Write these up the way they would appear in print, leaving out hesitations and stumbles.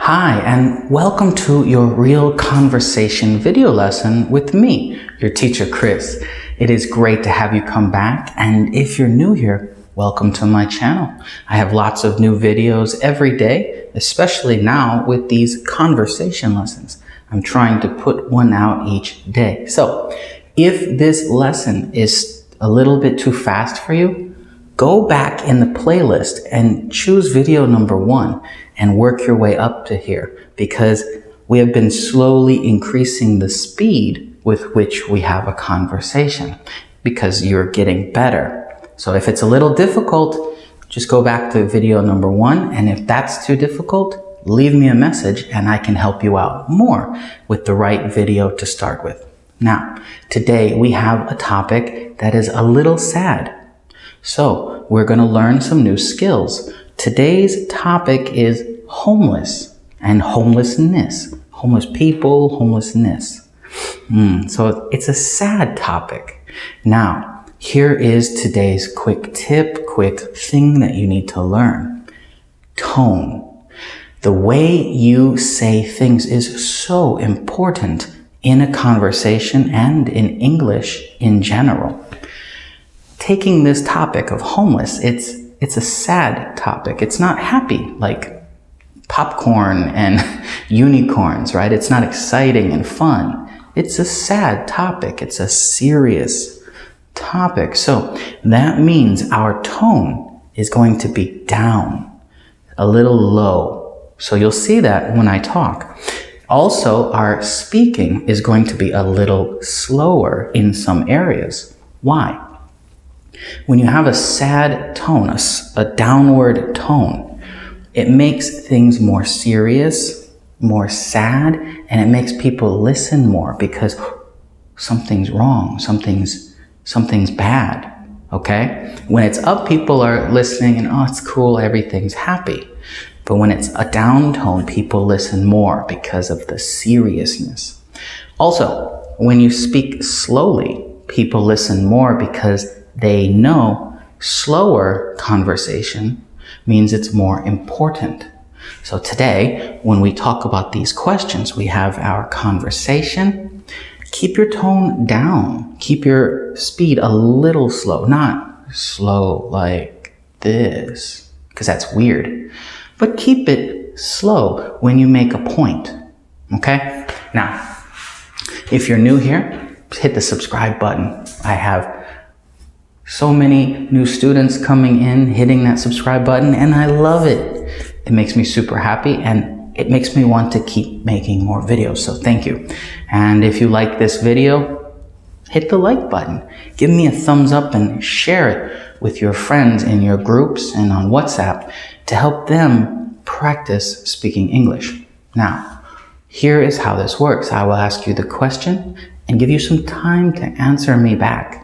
Hi, and welcome to your Real Conversation video lesson with me, your teacher, Chris. It is great to have you come back, and if you're new here, welcome to my channel. I have lots of new videos every day, especially now with these conversation lessons. I'm trying to put one out each day. So, if this lesson is a little bit too fast for you, go back in the playlist and choose video number 1 and work your way up to here, because we have been slowly increasing the speed with which we have a conversation because you're getting better. So if it's a little difficult, just go back to video number 1, and if that's too difficult, leave me a message and I can help you out more with the right video to start with. Now, today we have a topic that is a little sad. So we're going to learn some new skills. Today's topic is homeless and homelessness. Homeless people, homelessness. So it's a sad topic. Now, here is today's quick tip, quick thing that you need to learn. Tone. The way you say things is so important in a conversation and in English in general. Taking this topic of homeless, it's a sad topic. It's not happy like popcorn and unicorns, right? It's not exciting and fun. It's a sad topic. It's a serious topic. So that means our tone is going to be down, a little low. So you'll see that when I talk. Also, our speaking is going to be a little slower in some areas. Why? When you have a sad tone, a downward tone, it makes things more serious, more sad, and it makes people listen more because something's wrong, something's bad, okay? When it's up, people are listening and, oh, it's cool, everything's happy. But when it's a down tone, people listen more because of the seriousness. Also, when you speak slowly, people listen more because they know slower conversation means it's more important. So today, when we talk about these questions, we have our conversation. Keep your tone down. Keep your speed a little slow. Not slow like this, because that's weird. But keep it slow when you make a point. Okay? Now, if you're new here, hit the subscribe button. I have so many new students coming in, hitting that subscribe button, and I love it. It makes me super happy, and it makes me want to keep making more videos, so thank you. And if you like this video, hit the like button. Give me a thumbs up and share it with your friends in your groups and on WhatsApp to help them practice speaking English. Now, here is how this works. I will ask you the question and give you some time to answer me back.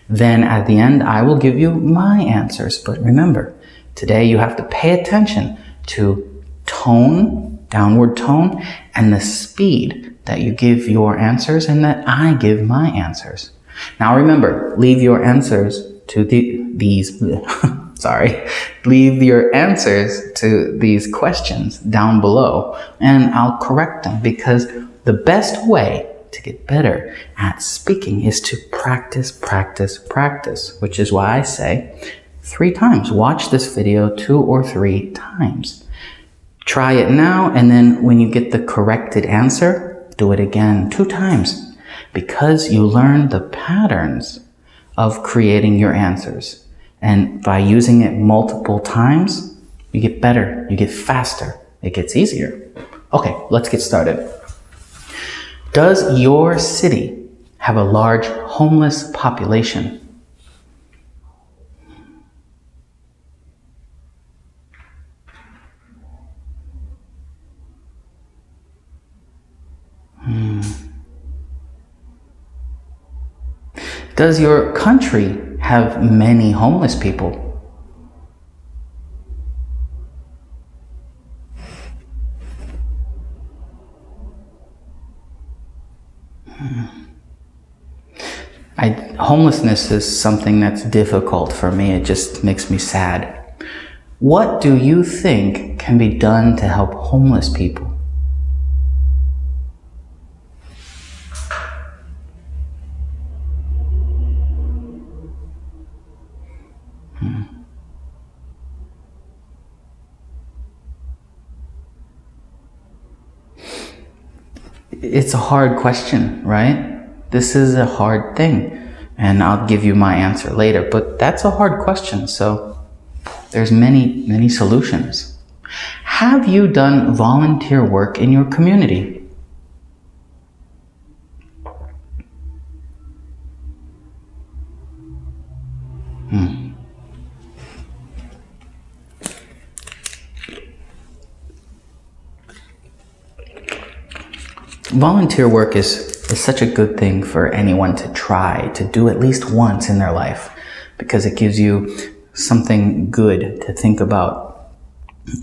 Then at the end, I will give you my answers. But remember, today you have to pay attention to tone, downward tone, and the speed that you give your answers and that I give my answers. Now remember, leave your answers to leave your answers to these questions down below, and I'll correct them, because the best way to get better at speaking is to practice, practice, practice, which is why I say 3 times. Watch this video 2 or 3 times. Try it now, and then when you get the corrected answer, do it again 2 times, because you learn the patterns of creating your answers. And by using it multiple times, you get better, you get faster, it gets easier. Okay, let's get started. Does your city have a large homeless population? Does your country have many homeless people? Homelessness is something that's difficult for me. It just makes me sad. What do you think can be done to help homeless people? It's a hard question, right? This is a hard thing, and I'll give you my answer later, but that's a hard question, so there's many solutions. Have you done volunteer work in your community? Volunteer work is such a good thing for anyone to try to do at least once in their life, because it gives you something good to think about.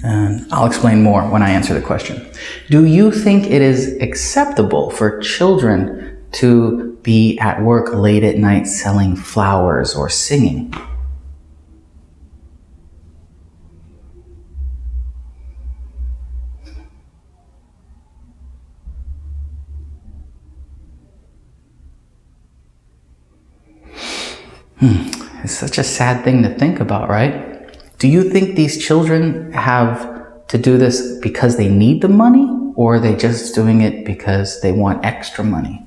And I'll explain more when I answer the question. Do you think it is acceptable for children to be at work late at night selling flowers or singing? It's such a sad thing to think about, right? Do you think these children have to do this because they need the money, or are they just doing it because they want extra money?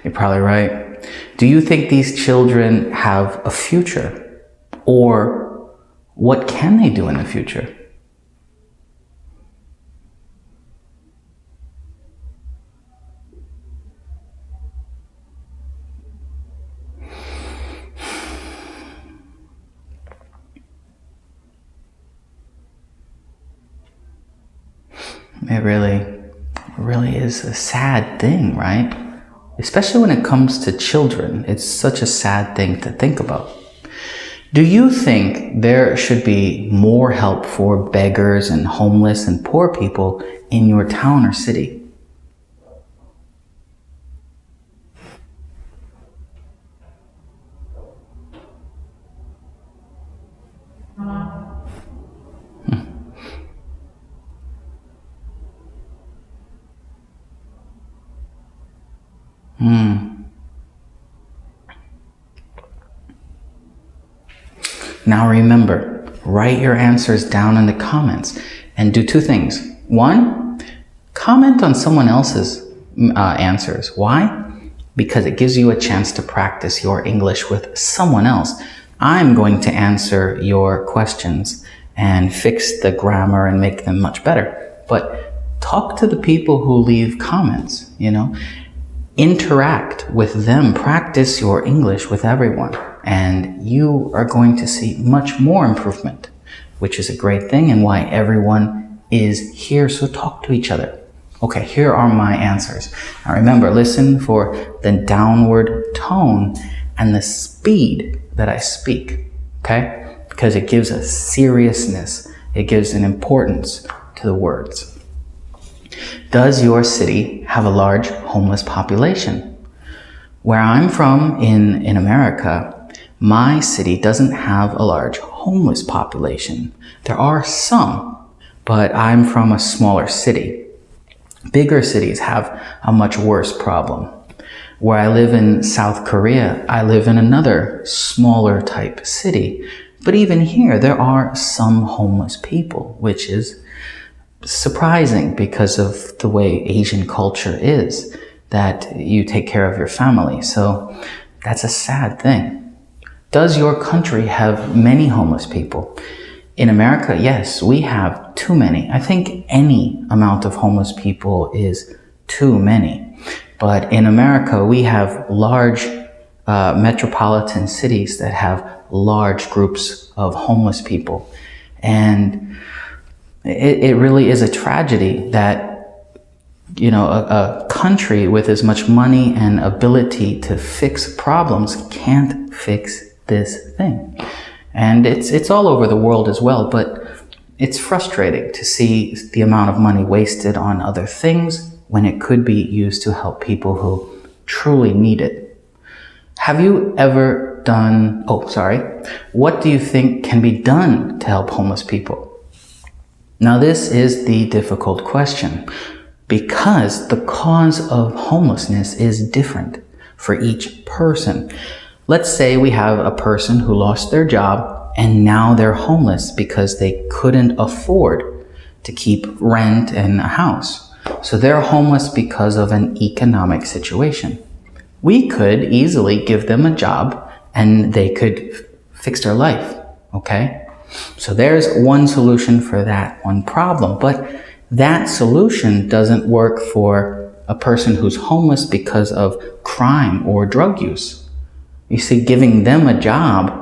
You're probably right. Do you think these children have a future, or what can they do in the future? It really is a sad thing, right? Especially when it comes to children. It's such a sad thing to think about. Do you think there should be more help for beggars and homeless and poor people in your town or city? Now remember, write your answers down in the comments and do two things. One, comment on someone else's answers. Why? Because it gives you a chance to practice your English with someone else. I'm going to answer your questions and fix the grammar and make them much better. But talk to the people who leave comments, Interact with them, practice your English with everyone, and you are going to see much more improvement, which is a great thing and why everyone is here. So talk to each other. Okay, here are my answers. Now remember, listen for the downward tone and the speed that I speak, okay? Because it gives a seriousness, it gives an importance to the words. Does your city have a large homeless population? Where I'm from in America, my city doesn't have a large homeless population. There are some, but I'm from a smaller city. Bigger cities have a much worse problem. Where I live in South Korea, I live in another smaller type city. But even here, there are some homeless people, which is surprising because of the way Asian culture is, that you take care of your family. So that's a sad thing. Does your country have many homeless people? In America, yes, we have too many. I think any amount of homeless people is too many. But in America, we have large metropolitan cities that have large groups of homeless people. And it really is a tragedy that, a country with as much money and ability to fix problems can't fix this thing. And it's all over the world as well, but it's frustrating to see the amount of money wasted on other things when it could be used to help people who truly need it. Have you ever done, what do you think can be done to help homeless people? Now, this is the difficult question because the cause of homelessness is different for each person. Let's say we have a person who lost their job and now they're homeless because they couldn't afford to keep rent and a house. So they're homeless because of an economic situation. We could easily give them a job and they could fix their life, okay? So there's one solution for that one problem, but that solution doesn't work for a person who's homeless because of crime or drug use. You see, giving them a job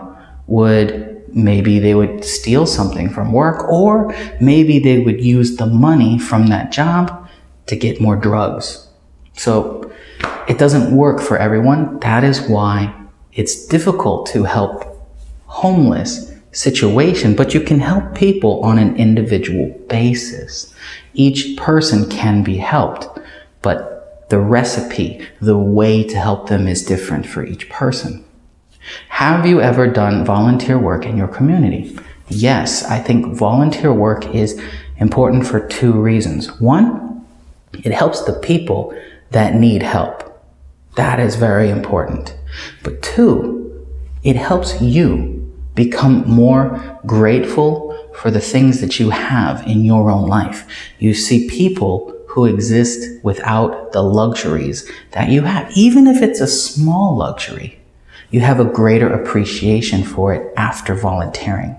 maybe they would steal something from work, or maybe they would use the money from that job to get more drugs. So it doesn't work for everyone. That is why it's difficult to help homeless situation, but you can help people on an individual basis. Each person can be helped, but the recipe, the way to help them is different for each person. Have you ever done volunteer work in your community? Yes, I think volunteer work is important for two reasons. One, it helps the people that need help. That is very important. But two, it helps you become more grateful for the things that you have in your own life. You see people who exist without the luxuries that you have. Even if it's a small luxury, you have a greater appreciation for it after volunteering.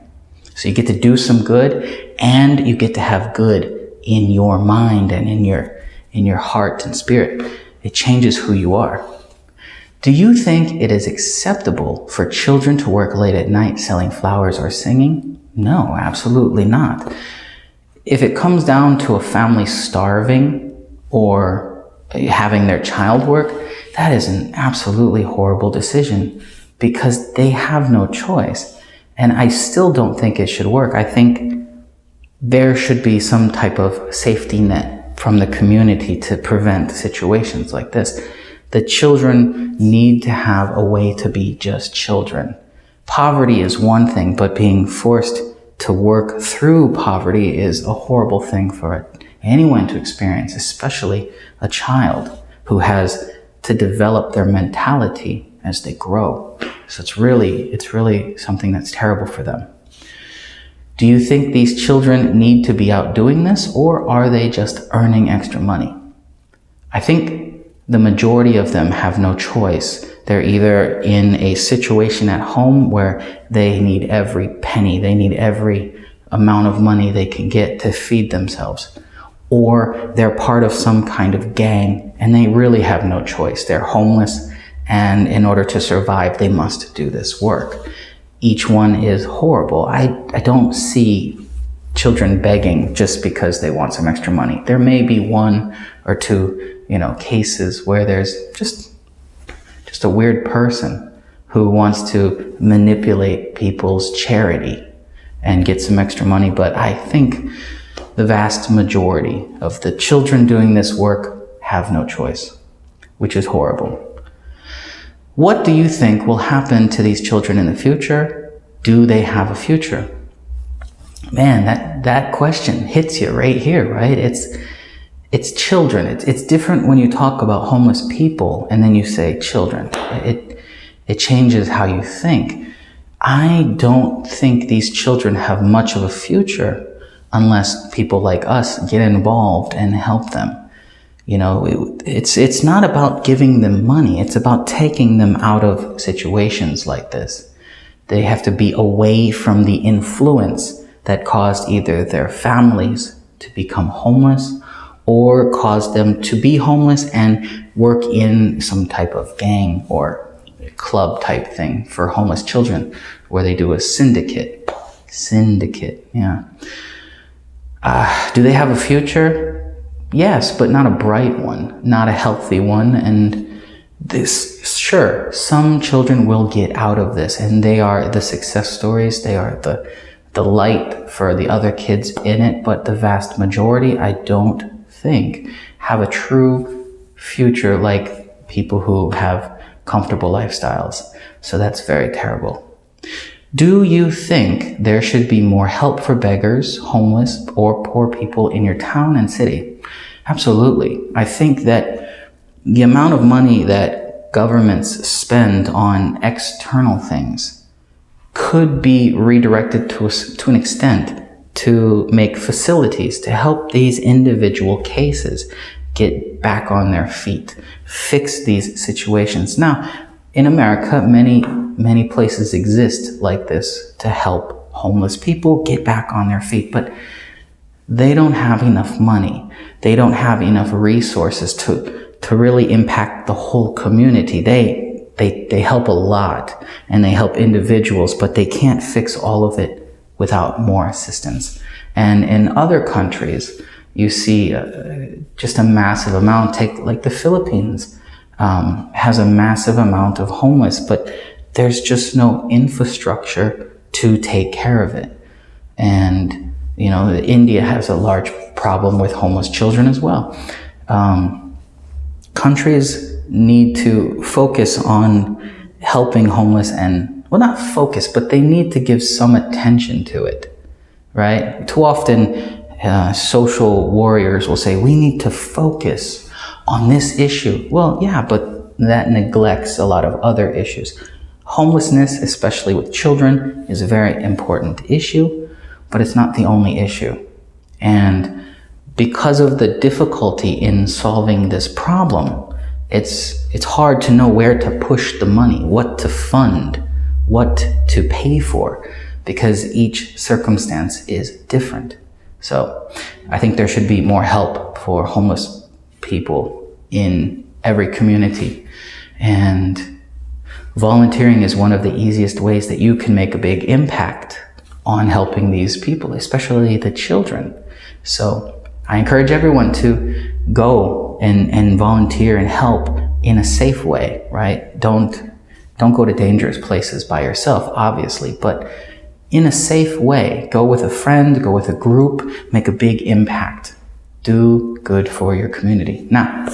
So you get to do some good and you get to have good in your mind and in your heart and spirit. It changes who you are. Do you think it is acceptable for children to work late at night selling flowers or singing? No, absolutely not. If it comes down to a family starving or having their child work, that is an absolutely horrible decision because they have no choice. And I still don't think it should work. I think there should be some type of safety net from the community to prevent situations like this. The children need to have a way to be just children. Poverty is one thing, but being forced to work through poverty is a horrible thing for anyone to experience, especially a child who has to develop their mentality as they grow. So it's really something that's terrible for them. Do you think these children need to be out doing this, or are they just earning extra money? I think the majority of them have no choice. They're either in a situation at home where they need every penny, they need every amount of money they can get to feed themselves, or they're part of some kind of gang and they really have no choice. They're homeless, and in order to survive, they must do this work. Each one is horrible. I don't see children begging just because they want some extra money. There may be one or two cases where there's just a weird person who wants to manipulate people's charity and get some extra money. But I think the vast majority of the children doing this work have no choice, which is horrible. What do you think will happen to these children in the future? Do they have a future? Man, that question hits you right here, right? It's children. It's different when you talk about homeless people and then you say children. It changes how you think. I don't think these children have much of a future unless people like us get involved and help them. It's not about giving them money. It's about taking them out of situations like this. They have to be away from the influence that caused either their families to become homeless or caused them to be homeless and work in some type of gang or club type thing for homeless children where they do a syndicate, yeah. Do they have a future? Yes, but not a bright one, not a healthy one. And sure, some children will get out of this, and they are the success stories. They are the light for the other kids in it. But the vast majority, I don't think have a true future like people who have comfortable lifestyles. So that's very terrible. Do you think there should be more help for beggars, homeless, or poor people in your town and city? Absolutely. I think that the amount of money that governments spend on external things could be redirected to an extent to make facilities to help these individual cases get back on their feet, fix these situations. Now, in America, many places exist like this to help homeless people get back on their feet, but they don't have enough money. They don't have enough resources to really impact the whole community. They help a lot and they help individuals, but they can't fix all of it without more assistance. And in other countries, you see just a massive amount. Take like the Philippines has a massive amount of homeless, but there's just no infrastructure to take care of it. And India has a large problem with homeless children as well. Countries need to focus on helping homeless not focus, but they need to give some attention to it, right? Too often, social warriors will say, we need to focus on this issue. Well, yeah, but that neglects a lot of other issues. Homelessness, especially with children, is a very important issue, but it's not the only issue. And because of the difficulty in solving this problem, it's hard to know where to push the money, what to fund, what to pay for, because each circumstance is different. So I think there should be more help for homeless people in every community. And volunteering is one of the easiest ways that you can make a big impact on helping these people, especially the children. So I encourage everyone to go and volunteer and help in a safe way, right? Don't go to dangerous places by yourself, obviously, but in a safe way. Go with a friend, go with a group, make a big impact. Do good for your community. Now,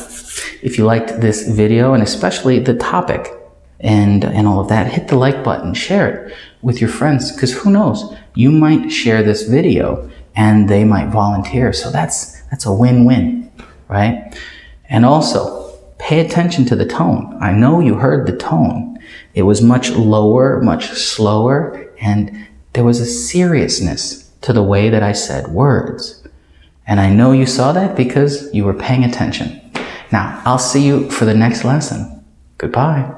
if you liked this video and especially the topic and all of that, hit the like button, share it with your friends, because who knows, you might share this video and they might volunteer. So that's a win-win, right? And also, pay attention to the tone. I know you heard the tone. It was much lower, much slower, and there was a seriousness to the way that I said words. And I know you saw that because you were paying attention. Now, I'll see you for the next lesson. Goodbye.